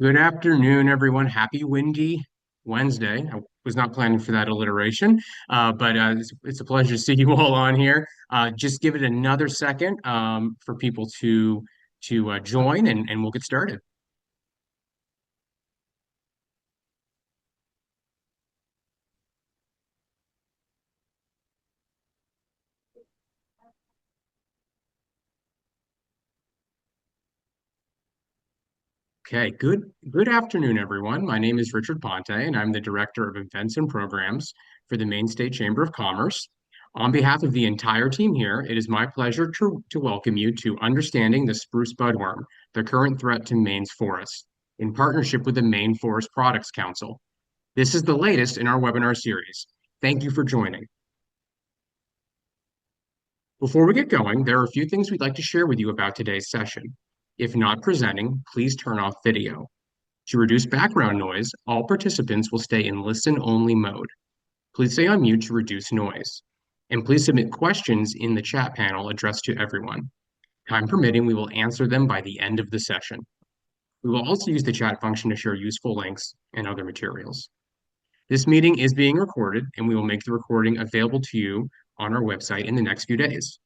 Good afternoon, everyone. Happy windy Wednesday. I was not planning for that alliteration, but it's a pleasure to see you all on here. Just give it another second for people to join, and we'll get started. Okay, good afternoon, everyone. My name is Richard Ponte, and I'm the Director of Events and Programs for the Maine State Chamber of Commerce. On behalf of the entire team here, it is my pleasure to welcome you to Understanding the Spruce Budworm, the Current Threat to Maine's Forests, in partnership with the Maine Forest Products Council. This is the latest in our webinar series. Thank you for joining. Before we get going, there are a few things we'd like to share with you about today's session. If not presenting, please turn off video. To reduce background noise, all participants will stay in listen-only mode. Please stay on mute to reduce noise. And please submit questions in the chat panel addressed to everyone. Time permitting, we will answer them by the end of the session. We will also use the chat function to share useful links and other materials. This meeting is being recorded, and we will make the recording available to you on our website in the next few days.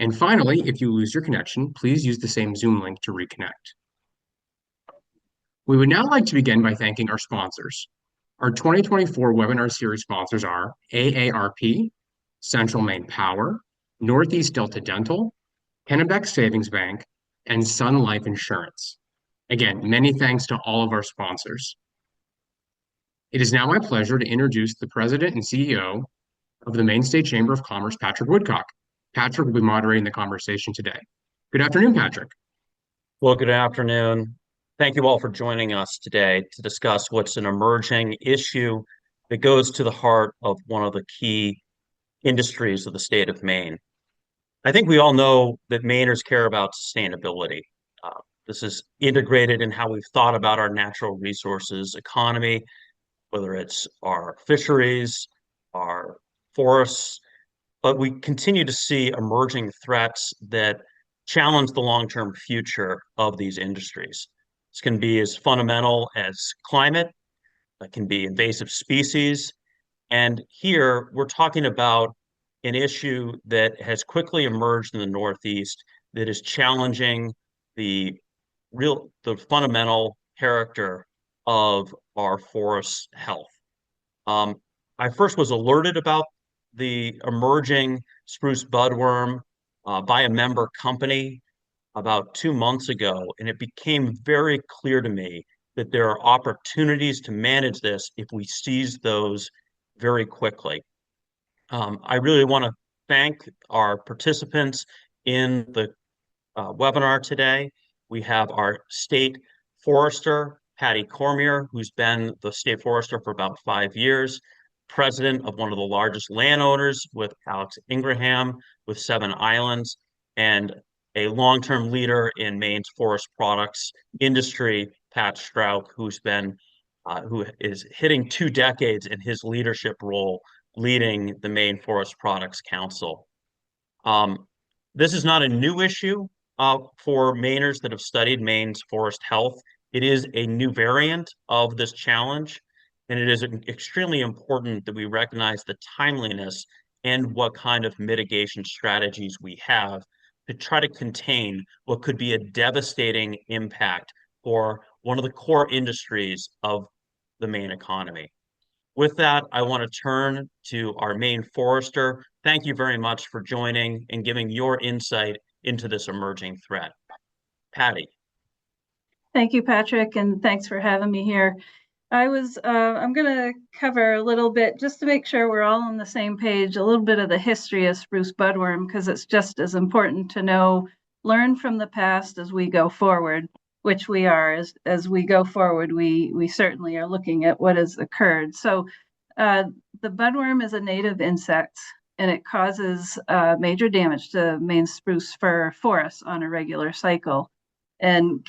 And finally, if you lose your connection, please use the same Zoom link to reconnect. We would now like to begin by thanking our sponsors. Our 2024 webinar series sponsors are AARP, Central Maine Power, Northeast Delta Dental, Kennebec Savings Bank, and Sun Life Insurance. Again, many thanks to all of our sponsors. It is now my pleasure to introduce the President and CEO of the Maine State Chamber of Commerce, Patrick Woodcock. Patrick will be moderating the conversation today. Good afternoon, Patrick. Well, good afternoon. Thank you all for joining us today to discuss what's an emerging issue that goes to the heart of one of the key industries of the state of Maine. I think we all know that Mainers care about sustainability. This is integrated in how we've thought about our natural resources economy, whether it's our fisheries, our forests, but we continue to see emerging threats that challenge the long-term future of these industries. This can be as fundamental as climate, it can be invasive species, and here we're talking about an issue that has quickly emerged in the Northeast that is challenging the fundamental character of our forest health. I first was alerted about the emerging spruce budworm by a member company about 2 months ago, and it became very clear to me that there are opportunities to manage this if we seize those very quickly. I really want to thank our participants in the webinar today. We have our state forester, Patty Cormier, who's been the state forester for about 5 years, president of one of the largest landowners with Alex Ingraham with 7 islands, and a long-term leader in Maine's forest products industry, Pat Strauch, who is hitting 2 decades in his leadership role leading the Maine Forest Products Council. This is not a new issue for Mainers that have studied Maine's forest health. It is a new variant of this challenge, and it is extremely important that we recognize the timeliness and what kind of mitigation strategies we have to try to contain what could be a devastating impact for one of the core industries of the Maine economy. With that, I want to turn to our Maine forester. Thank you very much for joining and giving your insight into this emerging threat. Patty. Thank you, Patrick, and thanks for having me here. I'm going to cover a little bit, just to make sure we're all on the same page, a little bit of the history of spruce budworm, because it's just as important to learn from the past as we go forward, which we are. As we go forward, we certainly are looking at what has occurred. So the budworm is a native insect, and it causes major damage to Maine spruce fir forests on a regular cycle. And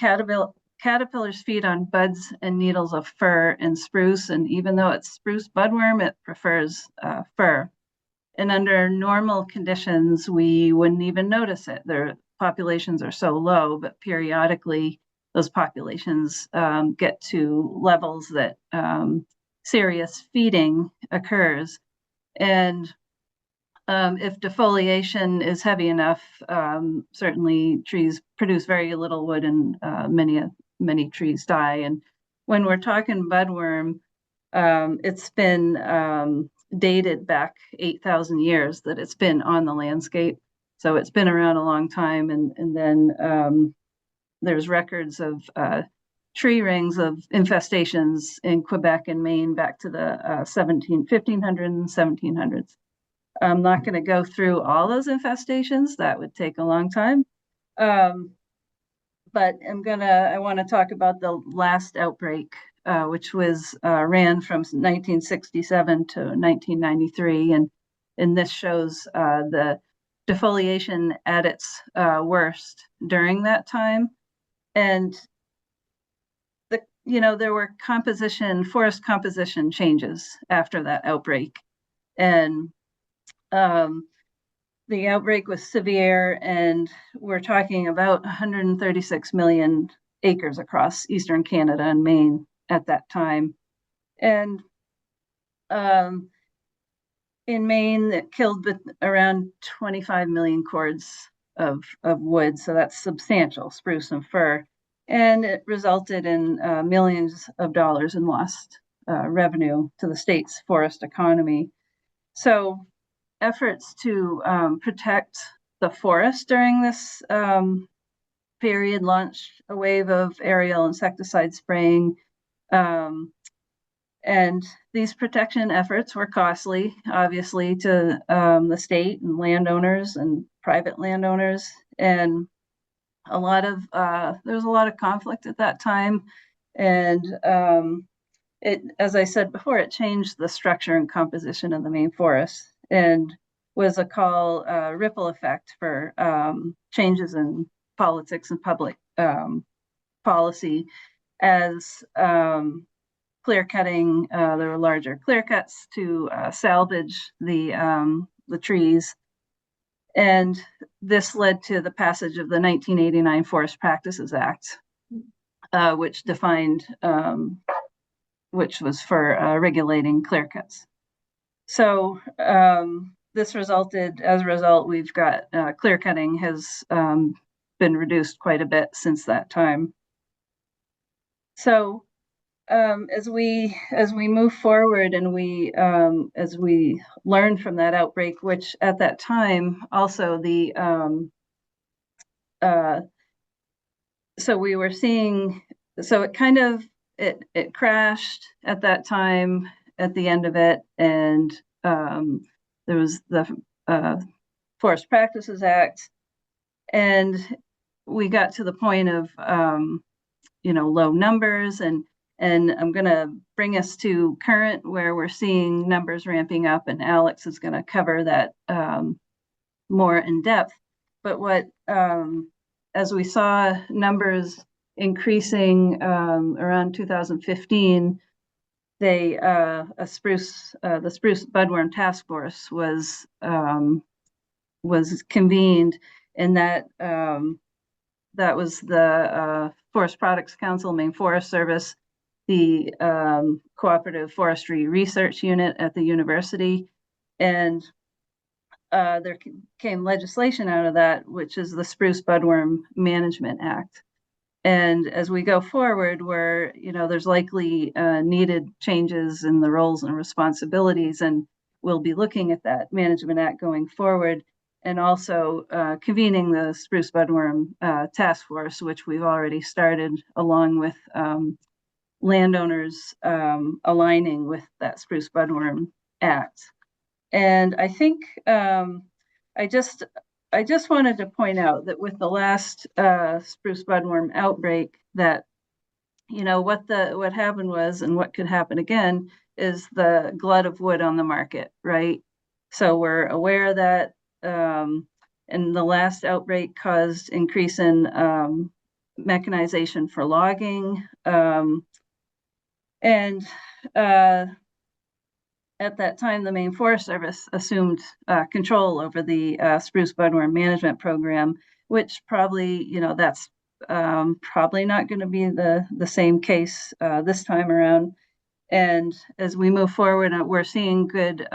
caterpillars feed on buds and needles of fir and spruce, and even though it's spruce budworm, it prefers fir. And under normal conditions, we wouldn't even notice it. Their populations are so low, but periodically those populations get to levels that serious feeding occurs. And if defoliation is heavy enough, certainly trees produce very little wood, and many trees die. And when we're talking budworm, it's been dated back 8,000 years that it's been on the landscape. So it's been around a long time. And then there's records of tree rings of infestations in Quebec and Maine back to the 1500s and 1700s. I'm not going to go through all those infestations. That would take a long time. But I want to talk about the last outbreak, which was ran from 1967 to 1993. And this shows the defoliation at its worst during that time. And there were forest composition changes after that outbreak. And the outbreak was severe, and we're talking about 136 million acres across eastern Canada and Maine at that time. And in Maine, it killed around 25 million cords of wood, so that's substantial, spruce and fir. And it resulted in millions of dollars in lost revenue to the state's forest economy. So efforts to protect the forest during this period launched a wave of aerial insecticide spraying. And these protection efforts were costly, obviously, to the state and landowners and private landowners. And there was a lot of conflict at that time. And as I said before, it changed the structure and composition of the Maine forest, and was a ripple effect for changes in politics and public policy. As clear cutting, there were larger clear cuts to salvage the trees. And this led to the passage of the 1989 Forest Practices Act, which was for regulating clear cuts. So as a result, we've got clear cutting has been reduced quite a bit since that time. So as we move forward, and as we learn from that outbreak, which at that time also so we were seeing, so it crashed at that time at the end of it, and there was the Forest Practices Act, and we got to the point of low numbers, and I'm going to bring us to current, where we're seeing numbers ramping up, and Alex is going to cover that more in depth. But as we saw numbers increasing around 2015, the Spruce Budworm Task Force was convened, and that was the Forest Products Council, Maine Forest Service, the Cooperative Forestry Research Unit at the university, and there came legislation out of that, which is the Spruce Budworm Management Act. And as we go forward, where there's likely needed changes in the roles and responsibilities, and we'll be looking at that Management Act going forward, and also convening the Spruce Budworm Task Force, which we've already started, along with landowners aligning with that Spruce Budworm Act. And I think I just wanted to point out that with the last Spruce Budworm outbreak, that what happened was, and what could happen again, is the glut of wood on the market, right? So we're aware that, and the last outbreak caused increase in mechanization for logging, and at that time, the Maine Forest Service assumed control over the Spruce Budworm Management Program, which probably, that's probably not going to be the same case this time around. And as we move forward, we're seeing good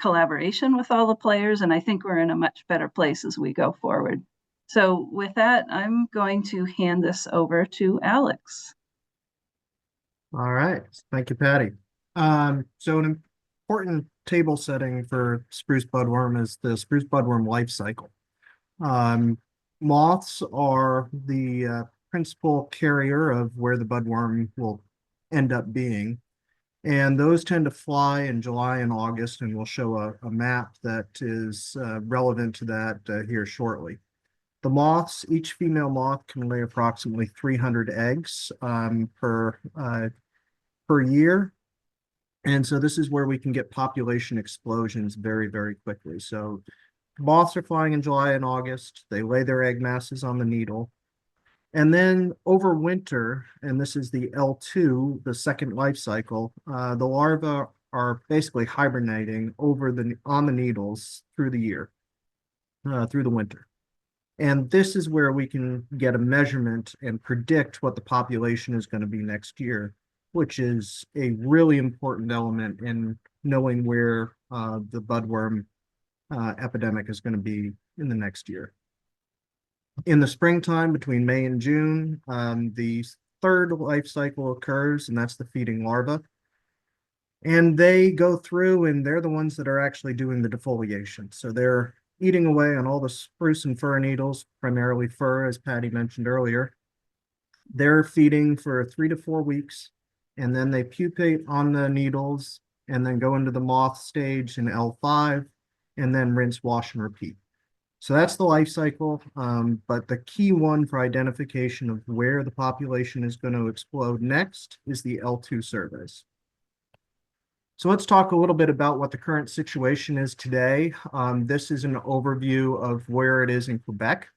collaboration with all the players, and I think we're in a much better place as we go forward. So with that, I'm going to hand this over to Alex. All right, thank you, Patty. So an important table setting for spruce budworm is the spruce budworm life cycle. Moths are the principal carrier of where the budworm will end up being. And those tend to fly in July and August, and we'll show a map that is relevant to that here shortly. The moths, each female moth can lay approximately 300 eggs per year. And so this is where we can get population explosions very, very quickly. So moths are flying in July and August. They lay their egg masses on the needle. And then over winter, and this is the L2, the second life cycle, the larvae are basically hibernating on the needles through the year, through the winter. And this is where we can get a measurement and predict what the population is going to be next year, which is a really important element in knowing where the budworm epidemic is going to be in the next year. In the springtime, between May and June, the third life cycle occurs, and that's the feeding larva. And they go through, and they're the ones that are actually doing the defoliation. So they're eating away on all the spruce and fir needles, primarily fir, as Patty mentioned earlier. They're feeding for 3 to 4 weeks, and then they pupate on the needles, and then go into the moth stage in L5, and then rinse, wash, and repeat. So that's the life cycle, but the key one for identification of where the population is going to explode next is the L2 surveys. So let's talk a little bit about what the current situation is today. This is an overview of where it is in Quebec.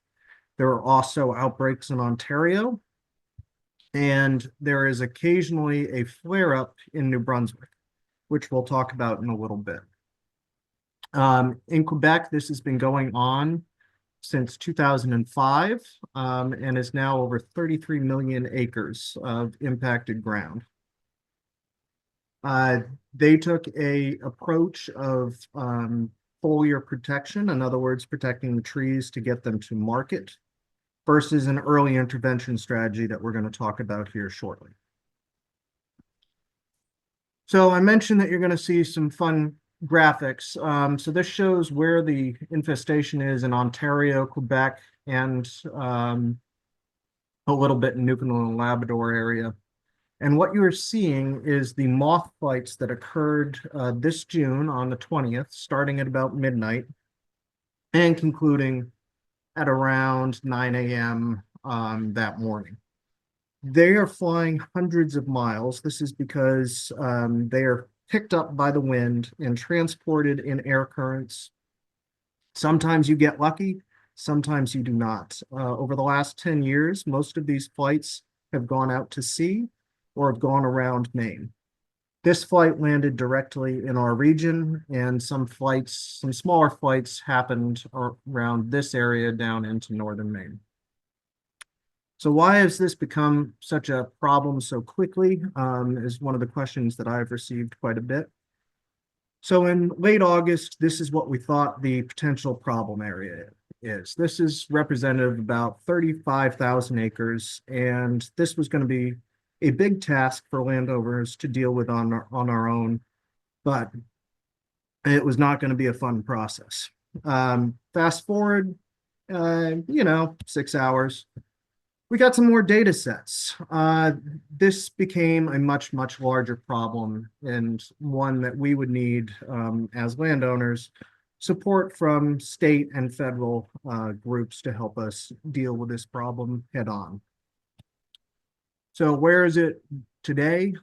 There are also outbreaks in Ontario, and there is occasionally a flare-up in New Brunswick, which we'll talk about in a little bit. In Quebec, this has been going on since 2005 and is now over 33 million acres of impacted ground. They took an approach of foliar protection, in other words, protecting the trees to get them to market, versus an early intervention strategy that we're going to talk about here shortly. So I mentioned that you're going to see some fun graphics. So this shows where the infestation is in Ontario, Quebec, and a little bit in Newfoundland and Labrador area. And what you're seeing is the moth flights that occurred this June on the 20th, starting at about midnight and concluding at around 9 a.m. That morning. They are flying hundreds of miles. This is because they are picked up by the wind and transported in air currents. Sometimes you get lucky, sometimes you do not. Over the last 10 years, most of these flights have gone out to sea or have gone around Maine. This flight landed directly in our region, and some smaller flights happened around this area down into northern Maine. So why has this become such a problem so quickly is one of the questions that I've received quite a bit. So in late August, this is what we thought the potential problem area is. This is representative of about 35,000 acres, and this was going to be a big task for landowners to deal with on our own, but it was not going to be a fun process. Fast forward, 6 hours. We got some more data sets. This became a much, much larger problem, and one that we would need as landowners, support from state and federal groups to help us deal with this problem head on. So where is it today?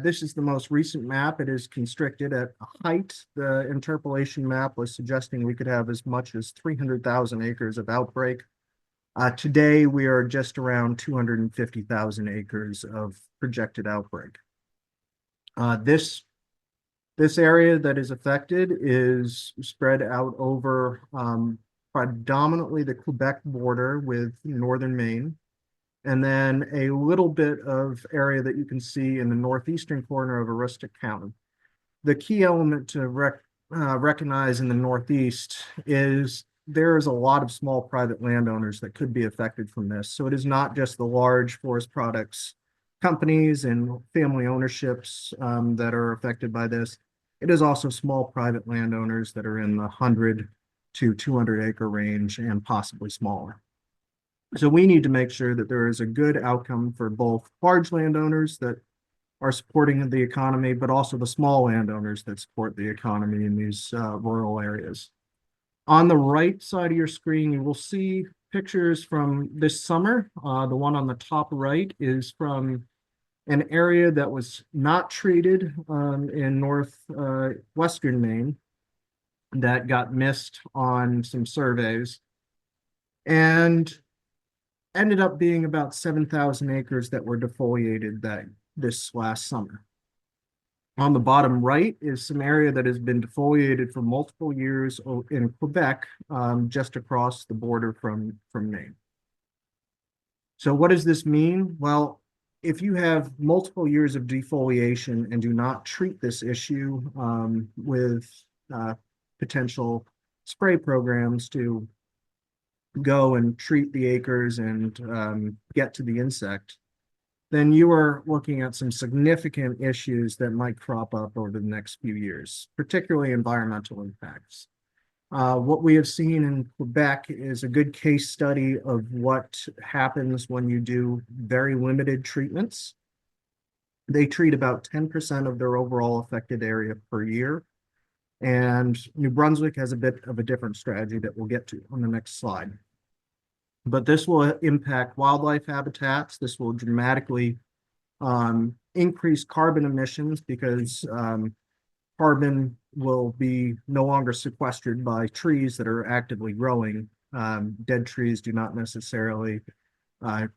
This is the most recent map. It is constricted at height. The interpolation map was suggesting we could have as much as 300,000 acres of outbreak. Today, we are just around 250,000 acres of projected outbreak. This area that is affected is spread out over predominantly the Quebec border with northern Maine. and then a little bit of area that you can see in the northeastern corner of Aroostook County. The key element to recognize in the Northeast is there is a lot of small private landowners that could be affected from this. So it is not just the large forest products companies and family ownerships that are affected by this. It is also small private landowners that are in the 100 to 200 acre range and possibly smaller. So we need to make sure that there is a good outcome for both large landowners that are supporting the economy, but also the small landowners that support the economy in these rural areas. On the right side of your screen, you will see pictures from this summer. The one on the top right is from an area that was not treated in northwestern Maine that got missed on some surveys and ended up being about 7,000 acres that were defoliated this last summer. On the bottom right is some area that has been defoliated for multiple years in Quebec, just across the border from Maine. So what does this mean? Well, if you have multiple years of defoliation and do not treat this issue with potential spray programs to go and treat the acres and get to the insect, then you are looking at some significant issues that might crop up over the next few years, particularly environmental impacts. What we have seen in Quebec is a good case study of what happens when you do very limited treatments. They treat about 10% of their overall affected area per year. And New Brunswick has a bit of a different strategy that we'll get to on the next slide. But this will impact wildlife habitats. This will dramatically increase carbon emissions because carbon will be no longer sequestered by trees that are actively growing. Dead trees do not necessarily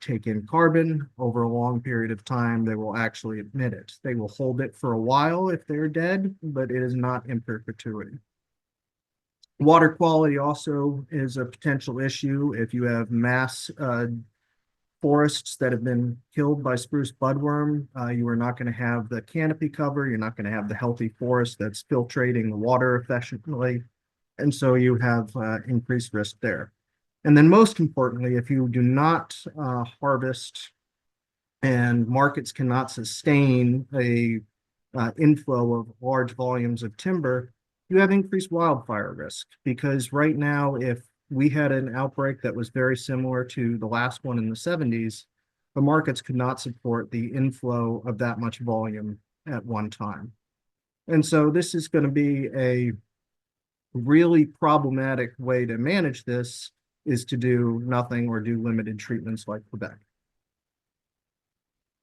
take in carbon over a long period of time. They will actually emit it. They will hold it for a while if they're dead, but it is not in perpetuity. Water quality also is a potential issue. If you have mass forests that have been killed by spruce budworm, you are not going to have the canopy cover. You're not going to have the healthy forest that's filtrating the water efficiently. And so you have increased risk there. And then most importantly, if you do not harvest and markets cannot sustain a inflow of large volumes of timber, you have increased wildfire risk, because right now, if we had an outbreak that was very similar to the last one in the 70s, the markets could not support the inflow of that much volume at one time. And so this is going to be a really problematic way to manage this, is to do nothing or do limited treatments like Quebec.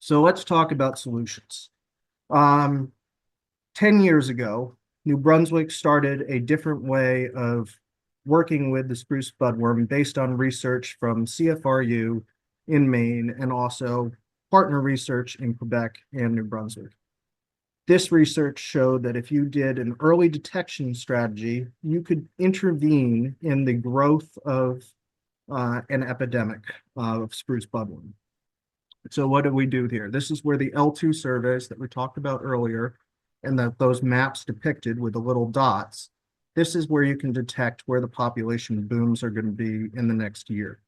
So let's talk about solutions. 10 years ago, New Brunswick started a different way of working with the spruce budworm based on research from CFRU in Maine and also partner research in Quebec and New Brunswick. This research showed that if you did an early detection strategy, you could intervene in the growth of an epidemic of spruce budworm. So what do we do here? This is where the L2 surveys that we talked about earlier and those maps depicted with the little dots, this is where you can detect where the population booms are going to be in the next year.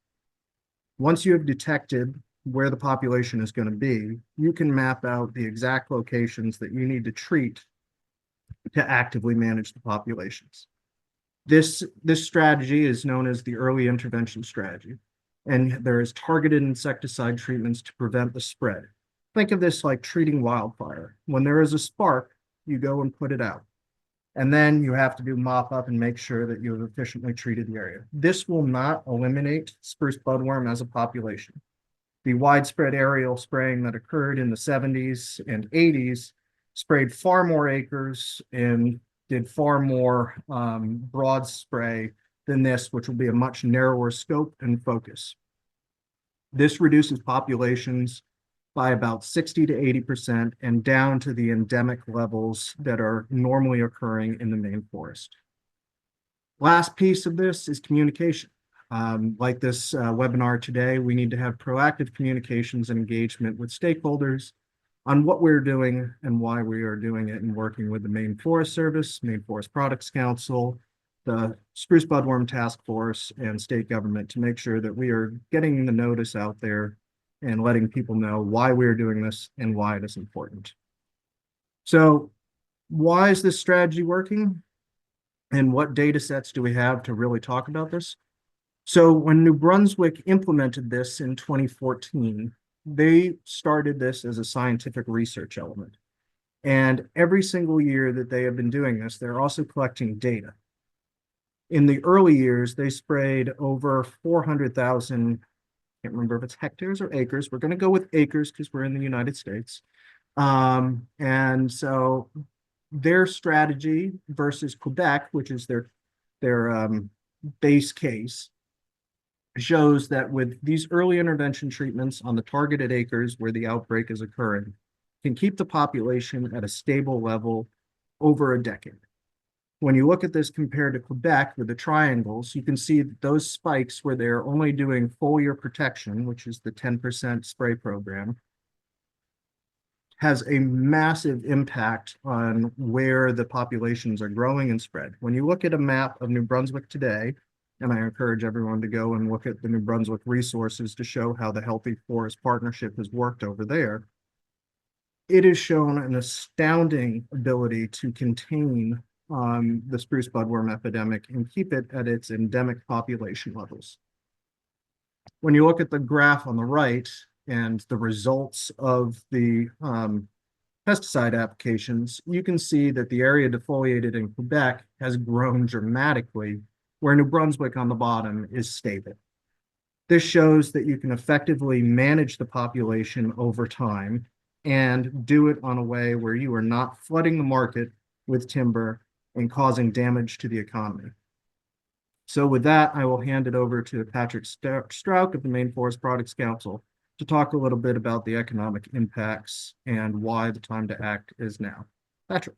Once you have detected where the population is going to be, you can map out the exact locations that you need to treat to actively manage the populations. This strategy is known as the early intervention strategy, and there is targeted insecticide treatments to prevent the spread. Think of this like treating wildfire. When there is a spark, you go and put it out. And then you have to do mop up and make sure that you have efficiently treated the area. This will not eliminate spruce budworm as a population. The widespread aerial spraying that occurred in the 70s and 80s sprayed far more acres and did far more broad spray than this, which will be a much narrower scope and focus. This reduces populations by about 60 to 80% and down to the endemic levels that are normally occurring in the Maine forest. Last piece of this is communication. Like this webinar today, we need to have proactive communications and engagement with stakeholders on what we're doing and why we are doing it, and working with the Maine Forest Service, Maine Forest Products Council, the Spruce Budworm Task Force, and state government to make sure that we are getting the notice out there and letting people know why we're doing this and why it is important. So why is this strategy working? And what data sets do we have to really talk about this? So when New Brunswick implemented this in 2014, they started this as a scientific research element. And every single year that they have been doing this, they're also collecting data. In the early years, they sprayed over 400,000, can't remember if it's hectares or acres. We're going to go with acres because we're in the United States. And so their strategy versus Quebec, which is their base case, shows that with these early intervention treatments on the targeted acres where the outbreak is occurring, can keep the population at a stable level over a decade. When you look at this compared to Quebec with the triangles, you can see that those spikes where they're only doing full year protection, which is the 10% spray program, has a massive impact on where the populations are growing and spread. When you look at a map of New Brunswick today, and I encourage everyone to go and look at the New Brunswick resources to show how the Healthy Forest Partnership has worked over there, it has shown an astounding ability to contain the spruce budworm epidemic and keep it at its endemic population levels. When you look at the graph on the right and the results of the pesticide applications, you can see that the area defoliated in Quebec has grown dramatically, where New Brunswick on the bottom is stable. This shows that you can effectively manage the population over time and do it on a way where you are not flooding the market with timber and causing damage to the economy. So with that, I will hand it over to Patrick Strauch of the Maine Forest Products Council to talk a little bit about the economic impacts and why the time to act is now. Patrick.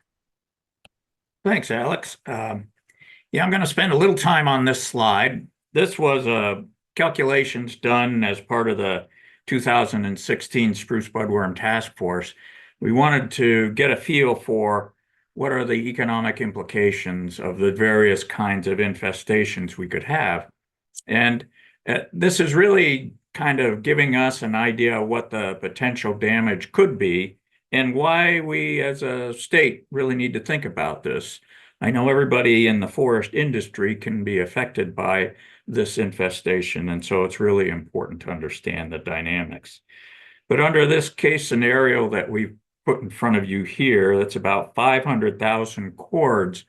Thanks, Alex. Yeah, I'm going to spend a little time on this slide. This was calculations done as part of the 2016 Spruce Budworm Task Force. We wanted to get a feel for what are the economic implications of the various kinds of infestations we could have. And this is really kind of giving us an idea of what the potential damage could be and why we as a state really need to think about this. I know everybody in the forest industry can be affected by this infestation, and so it's really important to understand the dynamics. But under this case scenario that we've put in front of you here, that's about 500,000 cords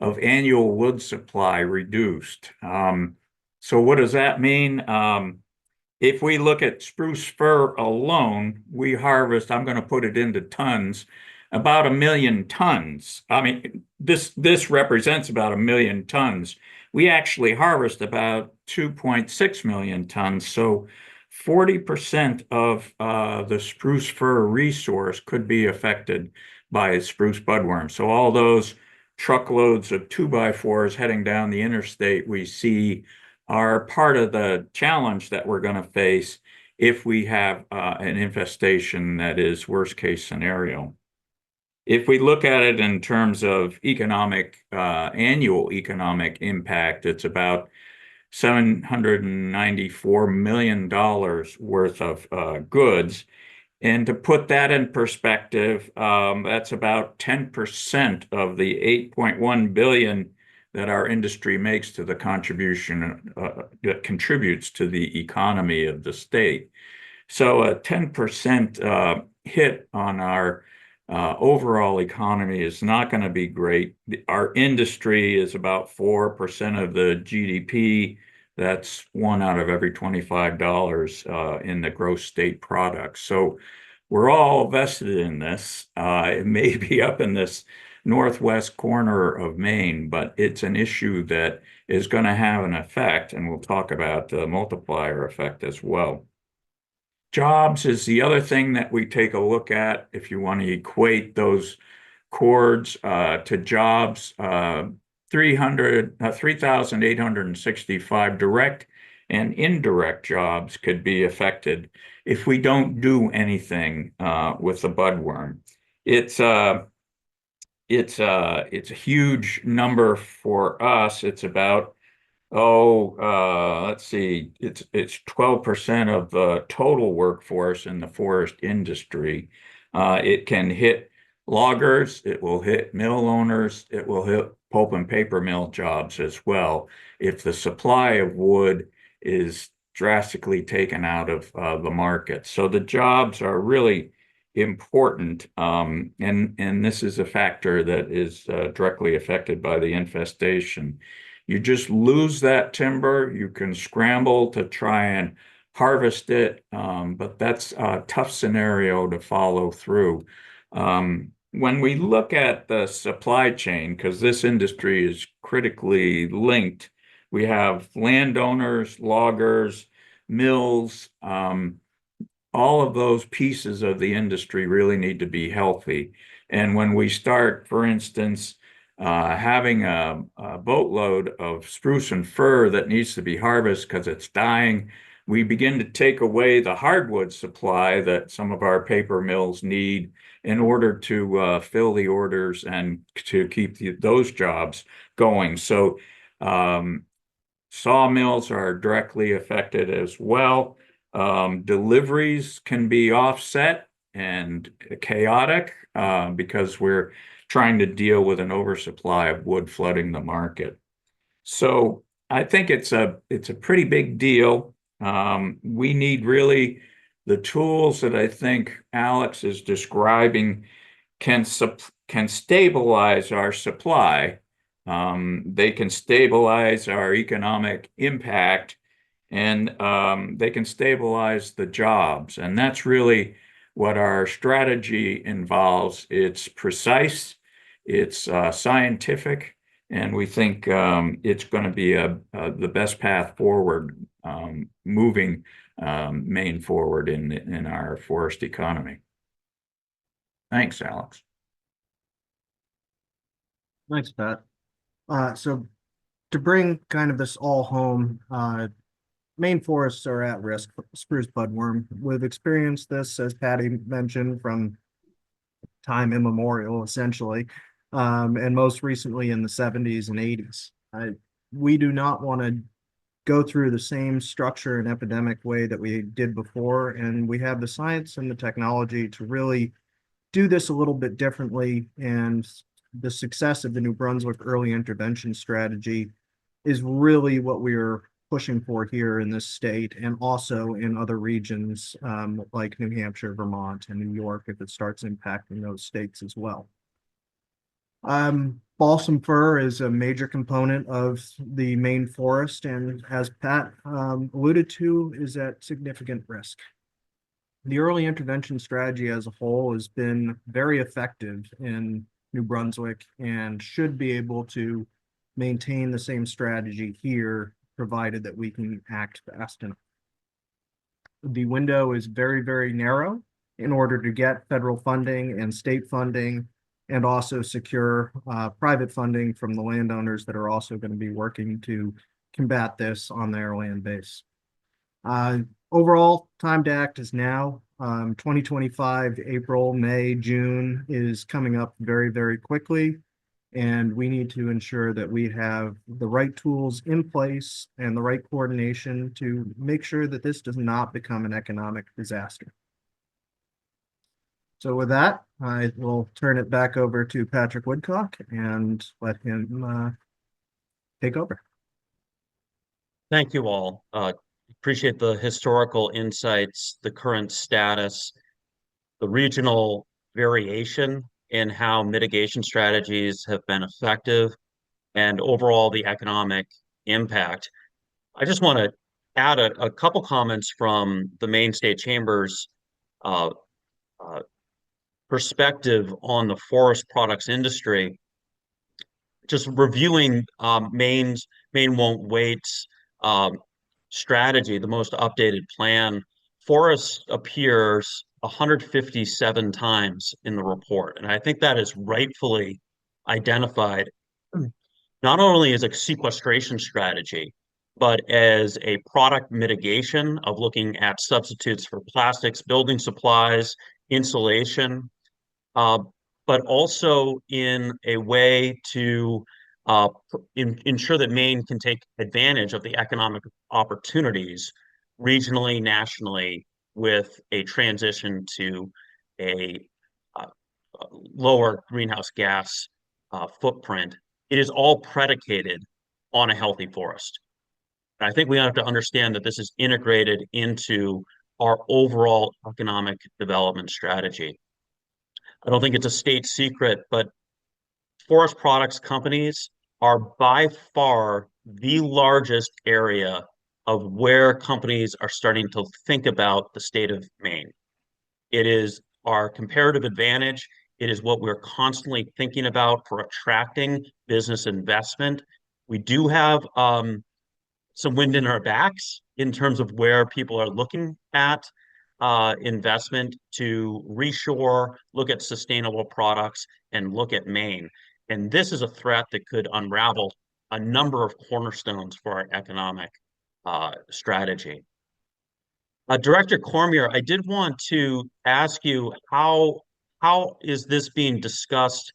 of annual wood supply reduced. So what does that mean? If we look at spruce fir alone, we harvest, I'm going to put it into tons, about 1 million tons. I mean, this represents about 1 million tons. We actually harvest about 2.6 million tons. So 40% of the spruce fir resource could be affected by spruce budworm. So all those truckloads of 2x4s heading down the interstate we see are part of the challenge that we're going to face if we have an infestation that is worst case scenario. If we look at it in terms of economic, annual economic impact, it's about $794 million worth of goods. And to put that in perspective, that's about 10% of the $8.1 billion that our industry makes to the contribution that contributes to the economy of the state. So a 10% hit on our overall economy is not going to be great. Our industry is about 4% of the GDP. That's 1 out of every $25 in the gross state product. So we're all vested in this. It may be up in this northwest corner of Maine, but it's an issue that is going to have an effect, and we'll talk about the multiplier effect as well. Jobs is the other thing that we take a look at if you want to equate those cords to jobs. 3,865 direct and indirect jobs could be affected if we don't do anything with the budworm. It's a huge number for us. It's about let's see, it's 12% of the total workforce in the forest industry. It can hit loggers, it will hit mill owners, it will hit pulp and paper mill jobs as well if the supply of wood is drastically taken out of the market. So the jobs are really important, and this is a factor that is directly affected by the infestation. You just lose that timber. You can scramble to try and harvest it, but that's a tough scenario to follow through. When we look at the supply chain, because this industry is critically linked, we have landowners, loggers, mills, all of those pieces of the industry really need to be healthy. And when we start, for instance, having a boatload of spruce and fir that needs to be harvested because it's dying, we begin to take away the hardwood supply that some of our paper mills need in order to fill the orders and to keep those jobs going. So sawmills are directly affected as well. Deliveries can be offset and chaotic because we're trying to deal with an oversupply of wood flooding the market. So I think it's a pretty big deal. We need really the tools that I think Alex is describing can stabilize our supply. They can stabilize our economic impact, and they can stabilize the jobs. And that's really what our strategy involves. It's precise, it's scientific, and we think it's going to be the best path forward, moving Maine forward in our forest economy. Thanks, Alex. Thanks, Pat. So to bring kind of this all home, Maine forests are at risk for spruce budworm. We've experienced this, as Patty mentioned, from time immemorial, essentially, and most recently in the 70s and 80s. We do not want to go through the same structure and epidemic way that we did before, and we have the science and the technology to really do this a little bit differently. And the success of the New Brunswick early intervention strategy is really what we're pushing for here in this state, and also in other regions like New Hampshire, Vermont, and New York, if it starts impacting those states as well. Balsam fir is a major component of the Maine forest, and as Pat alluded to, is at significant risk. The early intervention strategy as a whole has been very effective in New Brunswick and should be able to maintain the same strategy here, provided that we can act fast enough. The window is very, very narrow in order to get federal funding and state funding, and also secure private funding from the landowners that are also going to be working to combat this on their land base. Overall, time to act is now. 2025, April, May, June is coming up very, very quickly. And we need to ensure that we have the right tools in place and the right coordination to make sure that this does not become an economic disaster. So with that, I will turn it back over to Patrick Woodcock and let him take over. Thank you all. Appreciate the historical insights, the current status, the regional variation in how mitigation strategies have been effective, and overall the economic impact. I just want to add a couple comments from the Maine State Chamber's perspective on the forest products industry. Just reviewing Maine Won't Wait's strategy, the most updated plan, forest appears 157 times in the report. And I think that is rightfully identified not only as a sequestration strategy, but as a product mitigation of looking at substitutes for plastics, building supplies, insulation, uh, but also in a way to ensure that Maine can take advantage of the economic opportunities regionally, nationally, with a transition to a uh, lower greenhouse gas footprint. It is all predicated on a healthy forest. And I think we have to understand that this is integrated into our overall economic development strategy. I don't think it's a state secret, but forest products companies are by far the largest area of where companies are starting to think about the state of Maine. It is our comparative advantage. It is what we're constantly thinking about for attracting business investment. We do have some wind in our backs in terms of where people are looking at investment to reshore, look at sustainable products, and look at Maine. And this is a threat that could unravel a number of cornerstones for our economic strategy. Director Cormier, I did want to ask you how is this being discussed?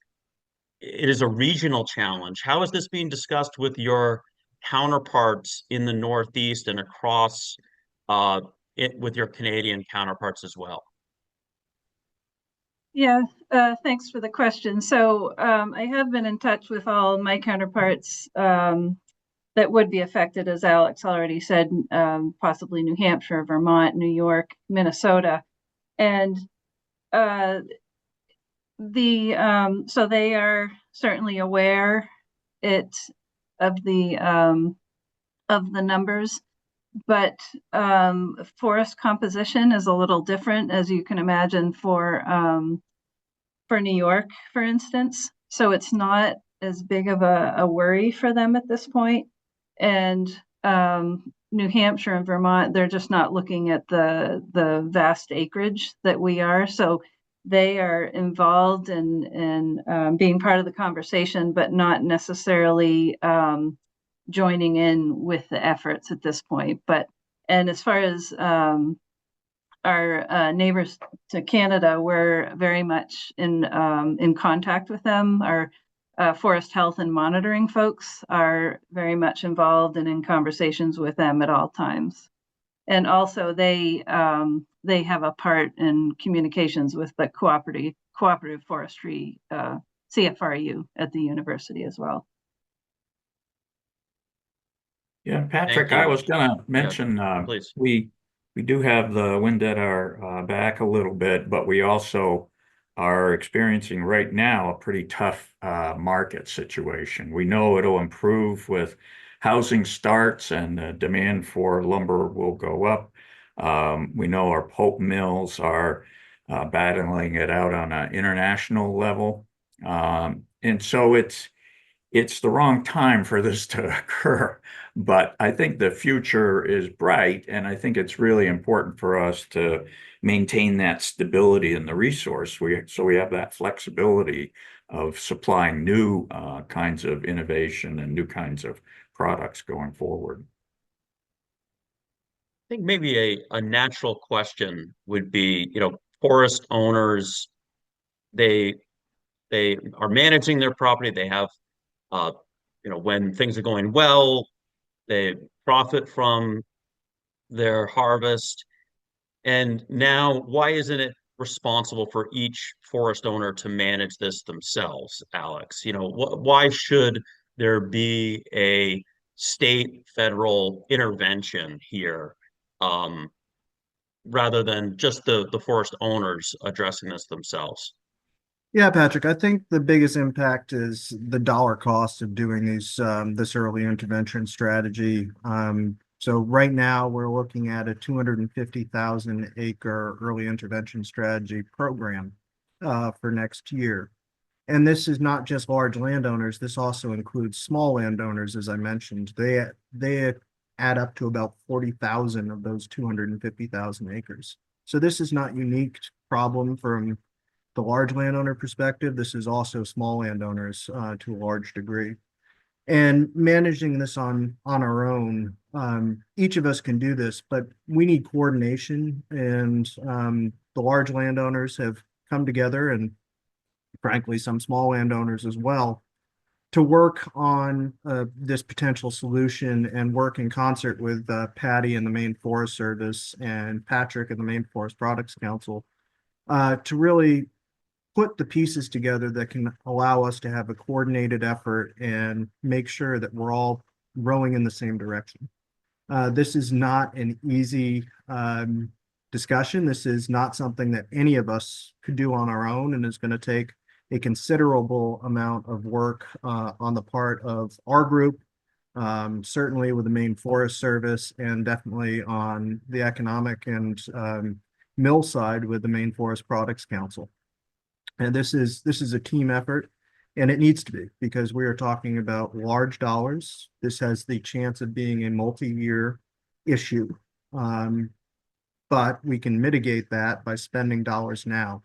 It is a regional challenge. How is this being discussed with your counterparts in the Northeast and across with your Canadian counterparts as well? Yeah, thanks for the question. So I have been in touch with all my counterparts that would be affected, as Alex already said, possibly New Hampshire, Vermont, New York, Minnesota. And so they are certainly aware of the numbers, but forest composition is a little different, as you can imagine, for New York, for instance. So it's not as big of a worry for them at this point. And New Hampshire and Vermont, they're just not looking at the vast acreage that we are. So they are involved in being part of the conversation, but not necessarily joining in with the efforts at this point. And as far as our neighbors to Canada, we're very much in contact with them. Our forest health and monitoring folks are very much involved and in conversations with them at all times. And also they have a part in communications with the cooperative forestry CFRU at the university as well. Yeah, Patrick, I was going to mention, please. we do have the wind at our back a little bit, but we also are experiencing right now a pretty tough market situation. We know it'll improve with housing starts and the demand for lumber will go up. We know our pulp mills are battling it out on an international level. And so it's the wrong time for this to occur. But I think the future is bright, and I think it's really important for us to maintain that stability in the resource. So we have that flexibility of supplying new kinds of innovation and new kinds of products going forward. I think maybe a natural question would be, forest owners, they are managing their property. They have, when things are going well, they profit from their harvest. And now, why isn't it responsible for each forest owner to manage this themselves, Alex? Why should there be a state, federal intervention here, rather than just the forest owners addressing this themselves? Yeah, Patrick, I think the biggest impact is the dollar cost of doing this early intervention strategy. So right now we're looking at a 250,000 acre early intervention strategy program for next year. And this is not just large landowners. This also includes small landowners, as I mentioned. They add up to about 40,000 of those 250,000 acres. So this is not unique problem from the large landowner perspective. This is also small landowners to a large degree. And managing this on our own, each of us can do this, but we need coordination. And the large landowners have come together, and frankly, some small landowners as well, to work on this potential solution and work in concert with Patty and the Maine Forest Service and Patrick and the Maine Forest Products Council to really put the pieces together that can allow us to have a coordinated effort and make sure that we're all rowing in the same direction. This is not an easy discussion. This is not something that any of us could do on our own, and is going to take a considerable amount of work on the part of our group, certainly with the Maine Forest Service, and definitely on the economic and mill side with the Maine Forest Products Council. And this is a team effort, and it needs to be, because we are talking about large dollars. This has the chance of being a multi-year issue, but we can mitigate that by spending dollars now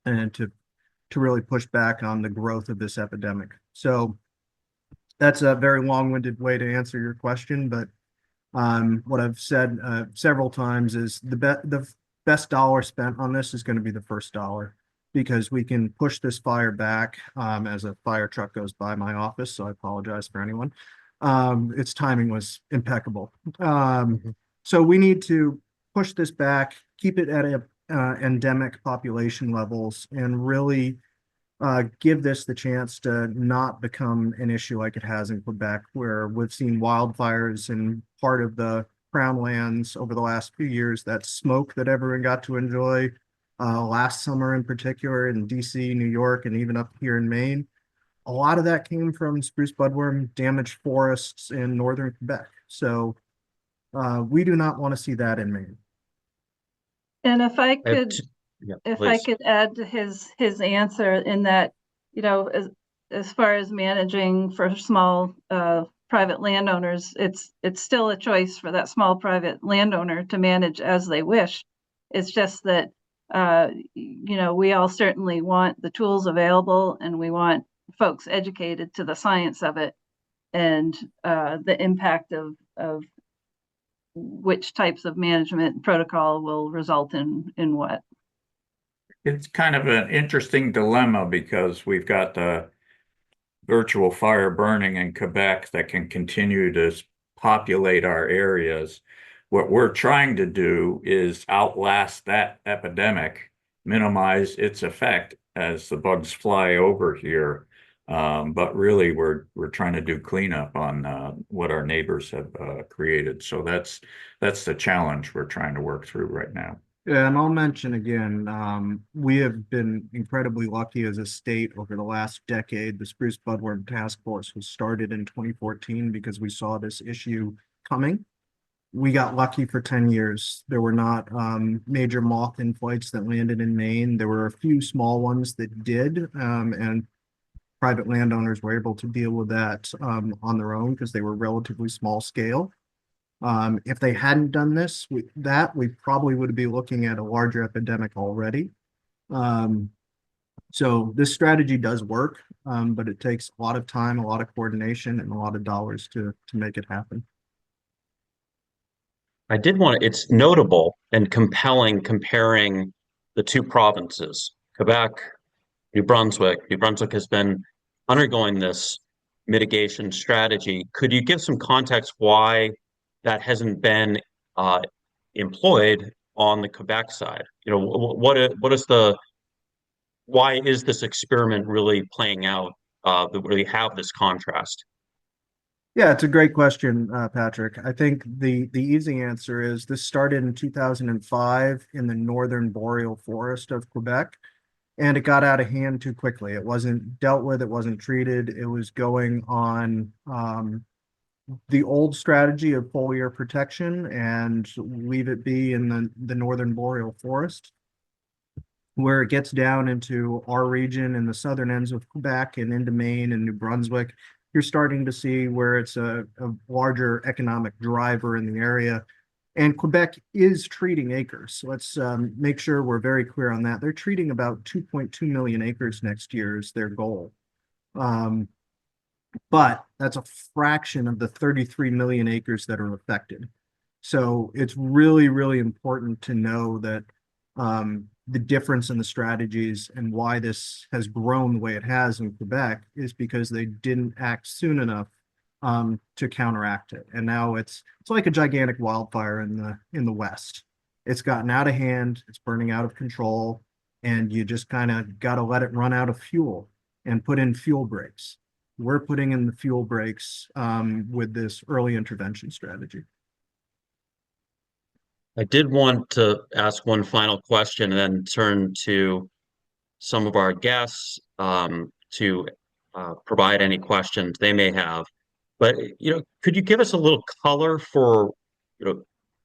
and to really push back on the growth of this epidemic. So that's a very long-winded way to answer your question, but what I've said several times is the best dollar spent on this is going to be the first dollar, because we can push this fire back as a fire truck goes by my office. So I apologize for anyone. Its timing was impeccable. So we need to push this back, keep it at endemic population levels, and really give this the chance to not become an issue like it has in Quebec, where we've seen wildfires in part of the Crown lands over the last few years. That smoke that everyone got to enjoy last summer in particular in DC, New York, and even up here in Maine. A lot of that came from spruce budworm damaged forests in northern Quebec. So we do not want to see that in Maine. And if I could, I I could add to his answer, in that, you know, as far as managing for small private landowners, it's still a choice for that small private landowner to manage as they wish. It's just that you know, we all certainly want the tools available, and we want folks educated to the science of it and the impact of which types of management protocol will result in what. It's kind of an interesting dilemma, because we've got the virtual fire burning in Quebec that can continue to populate our areas. What we're trying to do is outlast that epidemic, minimize its effect as the bugs fly over here. But really, we're trying to do cleanup on what our neighbors have created. So that's the challenge we're trying to work through right now. Yeah, and I'll mention again, we have been incredibly lucky as a state over the last decade. The Spruce Budworm Task Force was started in 2014 because we saw this issue coming. We got lucky for 10 years. There were not major moth inflights that landed in Maine. There were a few small ones that did, and private landowners were able to deal with that on their own because they were relatively small scale. If they hadn't done this, we probably would be looking at a larger epidemic already. So this strategy does work, but it takes a lot of time, a lot of coordination, and a lot of dollars to make it happen. it's notable and compelling comparing the two provinces, Quebec, New Brunswick. New Brunswick has been undergoing this mitigation strategy. Could you give some context why that hasn't been employed on the Quebec side? You know, why is this experiment really playing out that we have this contrast? Yeah, it's a great question, Patrick. I think the easy answer is this started in 2005 in the northern boreal forest of Quebec, and it got out of hand too quickly. It wasn't dealt with, it wasn't treated. It was going on the old strategy of foliar protection and leave it be in the northern boreal forest. Where it gets down into our region in the southern ends of Quebec and into Maine and New Brunswick, you're starting to see where it's a larger economic driver in the area. And Quebec is treating acres. So let's make sure we're very clear on that. They're treating about 2.2 million acres next year is their goal. but that's a fraction of the 33 million acres that are affected. So it's really, really important to know that the difference in the strategies and why this has grown the way it has in Quebec is because they didn't act soon enough to counteract it. And now it's like a gigantic wildfire in the West. It's gotten out of hand, it's burning out of control, and you just kind of got to let it run out of fuel and put in fuel breaks. We're putting in the fuel breaks with this early intervention strategy. I did want to ask one final question and then turn to some of our guests to provide any questions they may have. But could you give us a little color for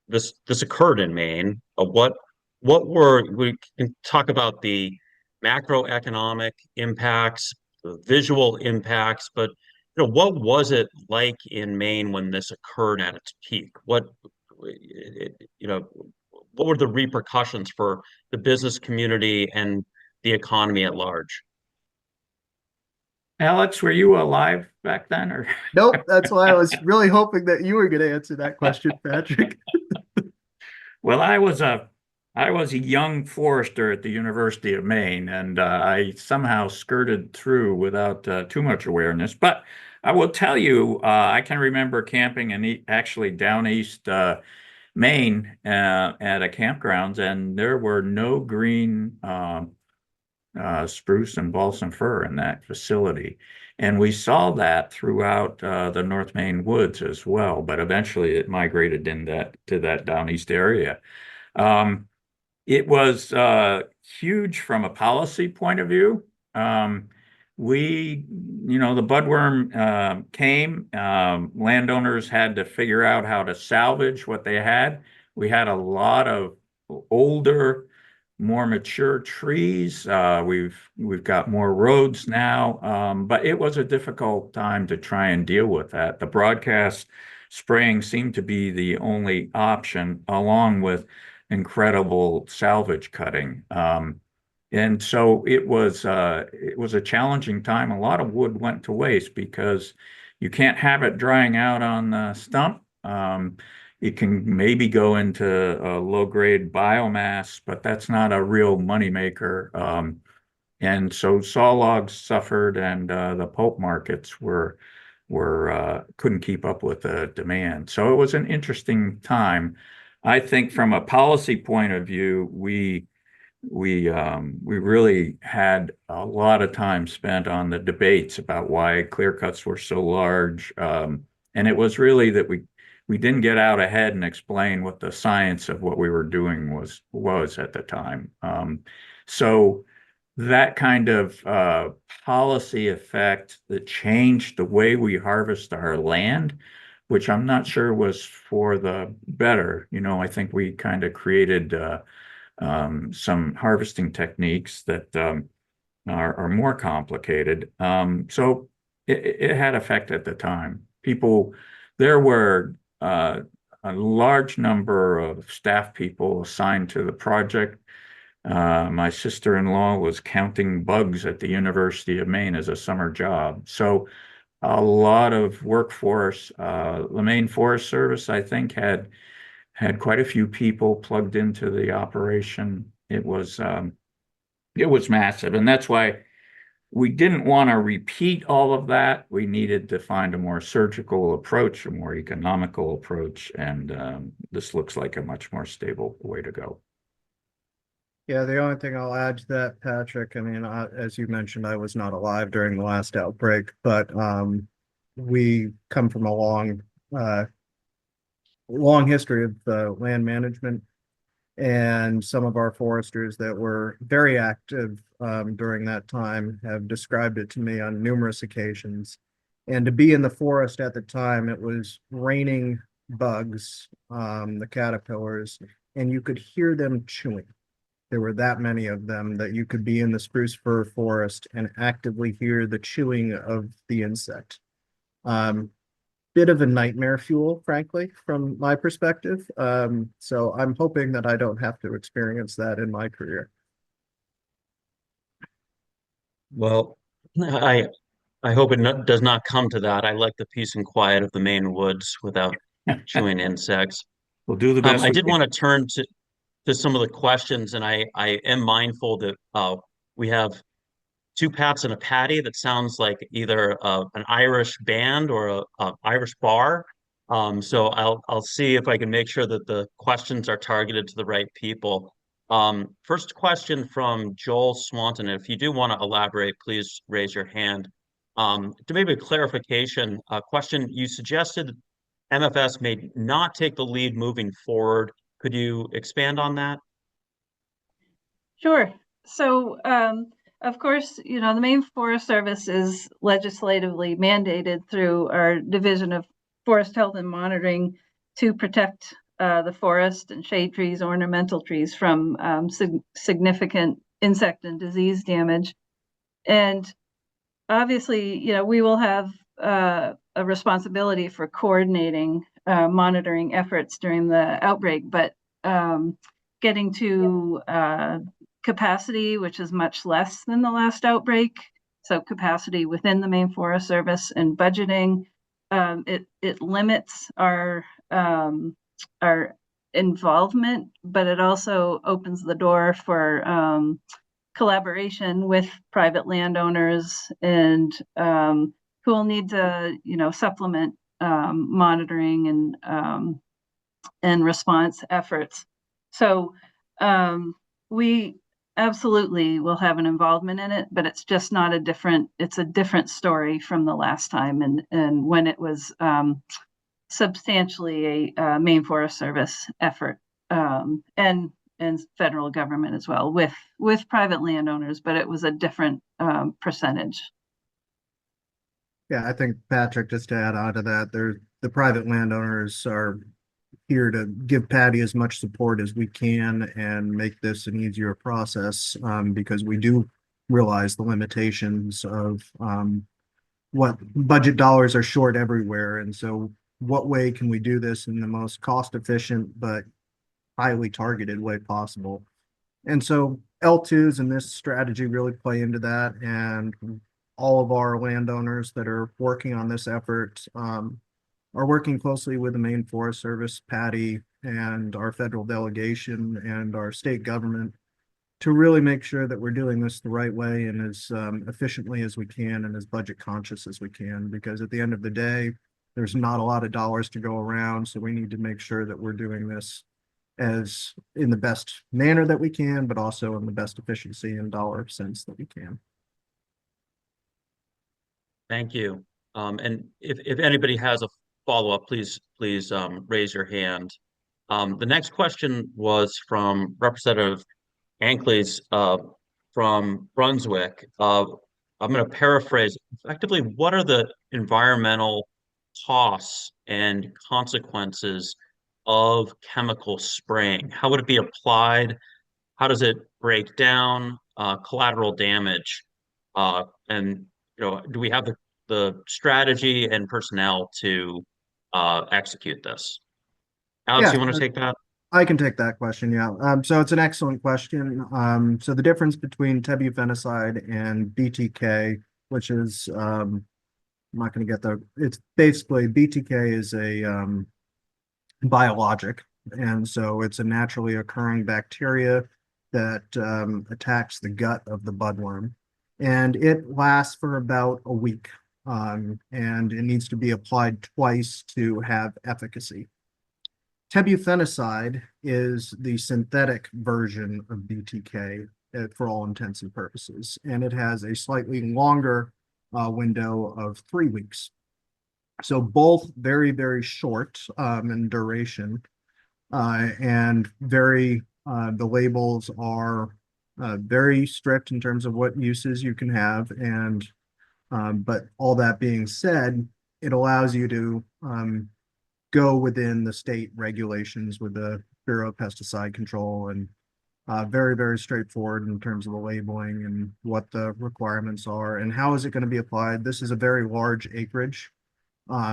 this occurred in Maine? We can talk about the macroeconomic impacts, the visual impacts, but what was it like in Maine when this occurred at its peak? What were the repercussions for the business community and the economy at large? Alex, were you alive back then, or? Nope, that's why I was really hoping that you were going to answer that question, Patrick. Well, I was a young forester at the University of Maine, and I somehow skirted through without too much awareness. But I will tell you, I can remember camping actually down east Maine at a campgrounds, and there were no green spruce and balsam fir in that facility. And we saw that throughout the North Maine woods as well, but eventually it migrated to that down east area. It was huge from a policy point of view. The budworm came, landowners had to figure out how to salvage what they had. We had a lot of older, more mature trees. We've got more roads now, but it was a difficult time to try and deal with that. The broadcast spraying seemed to be the only option, along with incredible salvage cutting. And so it was a challenging time. A lot of wood went to waste because you can't have it drying out on the stump. It can maybe go into a low-grade biomass, but that's not a real moneymaker. And so saw logs suffered, and the pulp markets couldn't keep up with the demand. So it was an interesting time. I think from a policy point of view, we really had a lot of time spent on the debates about why clear cuts were so large. And it was really that we didn't get out ahead and explain what the science of what we were doing was at the time. So that kind of policy effect that changed the way we harvest our land, which I'm not sure was for the better. I think we kind of created some harvesting techniques that are more complicated. So it had effect at the time. There were a large number of staff people assigned to the project. My sister-in-law was counting bugs at the University of Maine as a summer job. So a lot of workforce. The Maine Forest Service, I think, had quite a few people plugged into the operation. It was massive, and that's why we didn't want to repeat all of that. We needed to find a more surgical approach, a more economical approach, and this looks like a much more stable way to go. Yeah, the only thing I'll add to that, Patrick, I mean, as you mentioned, I was not alive during the last outbreak, but we come from a long history of land management, and some of our foresters that were very active during that time have described it to me on numerous occasions. And to be in the forest at the time, it was raining bugs, the caterpillars, and you could hear them chewing. There were that many of them that you could be in the spruce fir forest and actively hear the chewing of the insect. Bit of a nightmare fuel, frankly, from my perspective. So I'm hoping that I don't have to experience that in my career. Well, I hope it does not come to that. I like the peace and quiet of the Maine woods without chewing insects. We'll do the best I we did can. want to turn to some of the questions, and I am mindful that we have two Pats and a Patty that sounds like either an Irish band or a Irish bar. So I'll see if I can make sure that the questions are targeted to the right people. First question from Joel Swanton. If you do want to elaborate, please raise your hand. To maybe a clarification question, you suggested MFS may not take the lead moving forward. Could you expand on that? Sure. So, of course, you know, the Maine Forest Service is legislatively mandated through our Division of Forest Health and Monitoring to protect the forest and shade trees, ornamental trees from significant insect and disease damage. And obviously, you know, we will have a responsibility for coordinating monitoring efforts during the outbreak, but getting to capacity, which is much less than the last outbreak. So capacity within the Maine Forest Service and budgeting, it limits our involvement, but it also opens the door for collaboration with private landowners and who will need to, you know, supplement monitoring and response efforts. So we absolutely will have an involvement in it, but it's just not it's a different story from the last time and when it was substantially a Maine Forest Service effort and federal government as well with private landowners, but it was a different percentage. Yeah, I think Patrick, just to add on to that, the private landowners are here to give Patty as much support as we can and make this an easier process because we do realize the limitations of what budget dollars are short everywhere. And so what way can we do this in the most cost efficient but highly targeted way possible? And so L2s and this strategy really play into that. And all of our landowners that are working on this effort are working closely with the Maine Forest Service, Patty, and our federal delegation and our state government to really make sure that we're doing this the right way and as efficiently as we can and as budget conscious as we can, because at the end of the day, there's not a lot of dollars to go around. So we need to make sure that we're doing this as in the best manner that we can, but also in the best efficiency and dollar sense that we can. Thank you. And if anybody has a follow-up, please raise your hand. The next question was from Representative Ankleys from Brunswick. I'm going to paraphrase effectively. What are the environmental costs and consequences of chemical spraying? How would it be applied? How does it break down? Collateral damage, and do we have the strategy and personnel to execute this? Alex, Yeah, you want to take that? I can take that question. Yeah. So it's an excellent question. So the difference between tebufenicide and BTK, which is I'm not going to get it's basically BTK is a biologic, and so it's a naturally occurring bacteria that attacks the gut of the budworm, and it lasts for about a week, and it needs to be applied twice to have efficacy. Tebufenicide is the synthetic version of BTK for all intents and purposes, and it has a slightly longer window of 3 weeks. So both very, very short in duration, and the labels are very strict in terms of what uses you can have. And but all that being said, it allows you to go within the state regulations with the Bureau of Pesticide Control, and very, very straightforward in terms of the labeling and what the requirements are and how is it going to be applied. This is a very large acreage.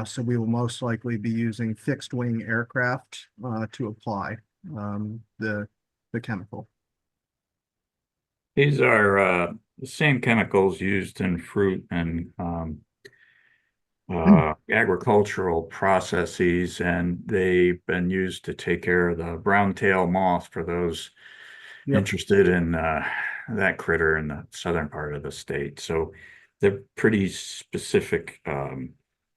So we will most likely be using fixed wing aircraft to apply the chemical. These are the same chemicals used in fruit and agricultural processes, and they've been used to take care of the brown tail moth for those Yep. interested in that critter in the southern part of the state. So they're pretty specific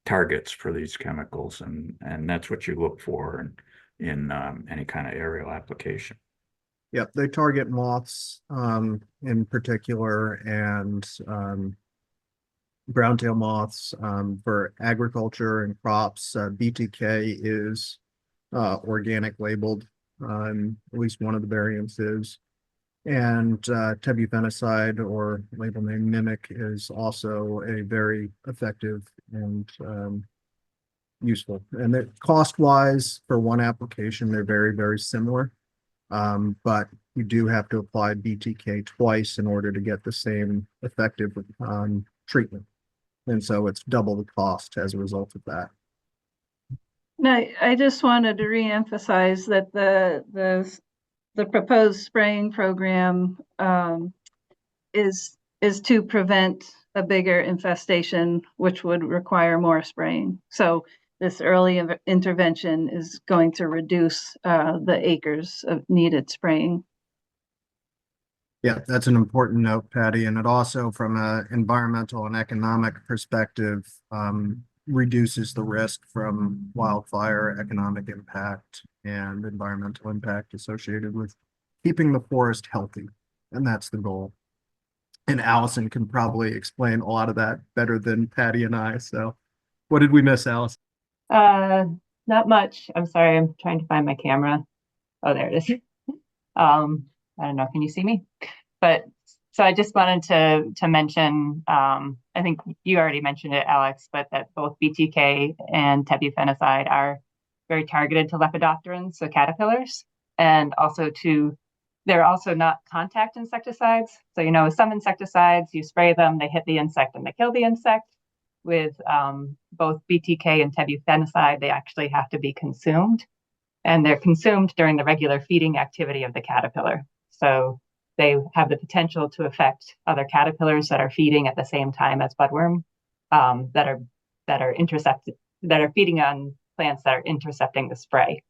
targets for these chemicals, and that's what you look for in any kind of aerial application. Yep, they target moths in particular, and brown tail moths for agriculture and crops. BTK is organic labeled, at least one of the variants is. And tebufenicide, or label name Mimic, is also a very effective and useful. And that cost-wise, for one application, they're very, very similar. But you do have to apply BTK twice in order to get the same effective treatment. And so it's double the cost as a result of that. Now, I just wanted to reemphasize that the proposed spraying program is to prevent a bigger infestation, which would require more spraying. So this early intervention is going to reduce the acres of needed spraying. Yeah, that's an important note, Patty. And it also, from an environmental and economic perspective, reduces the risk from wildfire, economic impact, and environmental impact associated with keeping the forest healthy. And that's the goal. And Allison can probably explain a lot of that better than Patty and I. So what did we miss, Allison? Not much. I'm sorry, I'm trying to find my camera. Oh, there it is. I don't know, can you see me? But so I just wanted to mention, I think you already mentioned it, Alex, but that both BTK and tebufenicide are very targeted to lepidopterans, so caterpillars, and also they're also not contact insecticides. So, you know, with some insecticides, you spray them, they hit the insect and they kill the insect. With both BTK and tebufenicide, they actually have to be consumed, and they're consumed during the regular feeding activity of the caterpillar. So they have the potential to affect other caterpillars that are feeding at the same time as budworm, that are feeding on plants that are intercepting the spray.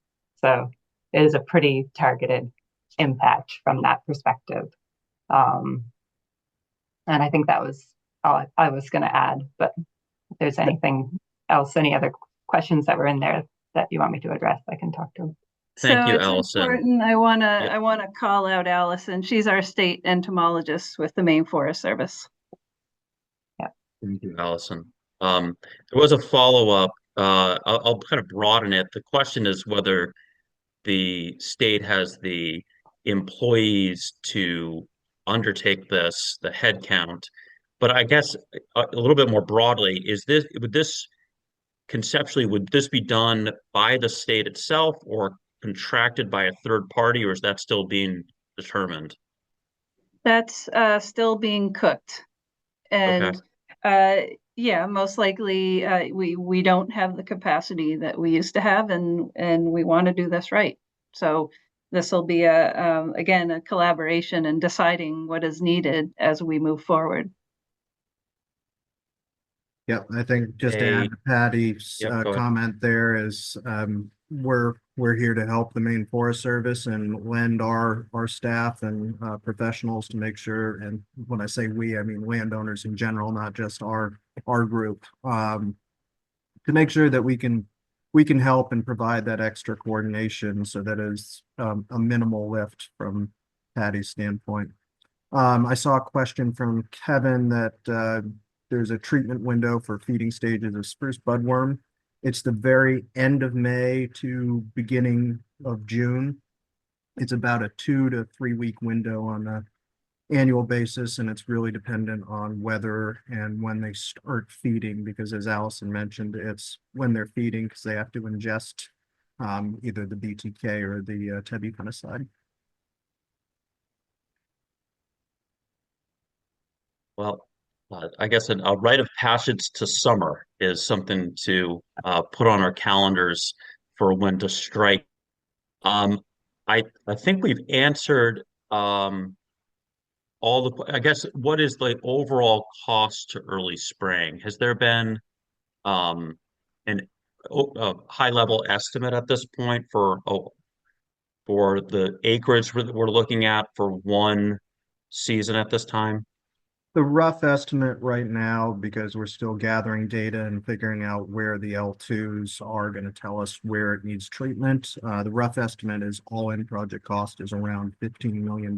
So it is a pretty targeted impact from that perspective. And I think that was all I was going to add. But if there's anything else, any other questions that were in there that you want me to address, I can talk to them. Thank you, it's Allison. important. I wanna call out Allison. She's our state entomologist with the Maine Forest Service. Thank you, Allison. There was a follow-up. I'll kind of broaden it. The question is whether the state has the employees to undertake this, the head count. But I guess a little bit more broadly, would this be done by the state itself or contracted by a third party, or is that still being determined? That's still being cooked. And yeah, most likely we don't have the capacity that we used to have, and we want to do this right. So this will be again a collaboration in deciding what is needed as we move forward. Yeah, I think just to add to Patty's comment there is we're here to help the Maine Forest Service and lend our staff and professionals to make sure, and when I say we, I mean landowners in general, not just our group, to make sure that we can help and provide that extra coordination so that is a minimal lift from Patty's standpoint. I saw a question from Kevin that there's a treatment window for feeding stages of spruce budworm. It's the very end of May to beginning of June. It's about a 2 to 3 week window on an annual basis, and it's really dependent on weather and when they start feeding, because as Allison mentioned, it's when they're feeding because they have to ingest either the BTK or the tebufenicide. Well, I guess a rite of passage to summer is something to put on our calendars for when to strike. I think we've answered I guess, what is the overall cost to early spraying? Has there been um, a high level estimate at this point for the acreage we're looking at for one season at this time? The rough estimate right now, because we're still gathering data and figuring out where the L2s are going to tell us where it needs treatment. The rough estimate is all-in project cost is around $15 million.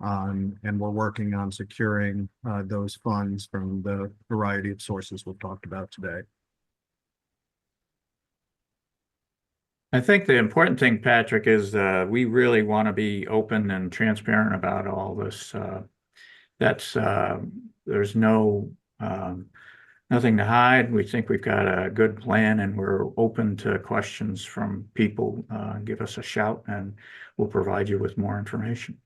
And we're working on securing those funds from the variety of sources we've talked about today. I think the important thing, Patrick, is we really want to be open and transparent about all this. There's nothing to hide. We think we've got a good plan, and we're open to questions from people. Give us a shout and we'll provide you with more information.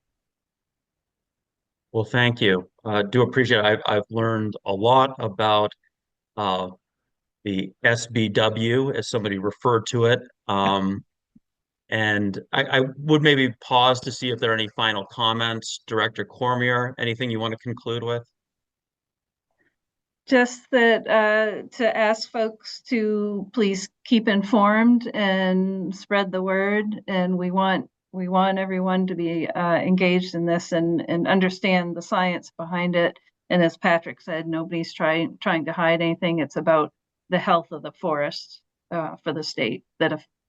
Well, thank you. Do appreciate it. I've learned a lot about the SBW, as somebody referred to it. And I would maybe pause to see if there are any final comments. Director Cormier, anything you want to conclude with? Just that to ask folks to please keep informed and spread the word. And we want everyone to be engaged in this and understand the science behind it. And as Patrick said, nobody's trying to hide anything. It's about the health of the forest for the state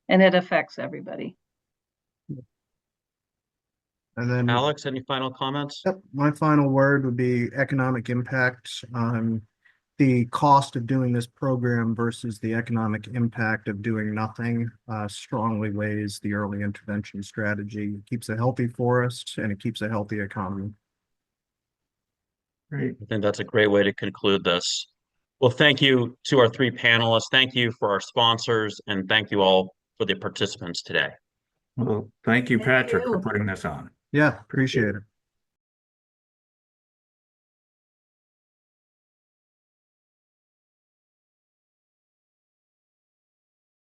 and it affects everybody. And then Alex, any final comments? Yep, my final word would be economic impact. The cost of doing this program versus the economic impact of doing nothing strongly weighs the early intervention strategy. It keeps a healthy forest and it keeps a healthy economy. Great. I think that's a great way to conclude this. Well, thank you to our three panelists. Thank you for our sponsors, and thank you all for the participants today. Well, thank you, Thank Patrick, for you. putting this on. Yeah, appreciate it.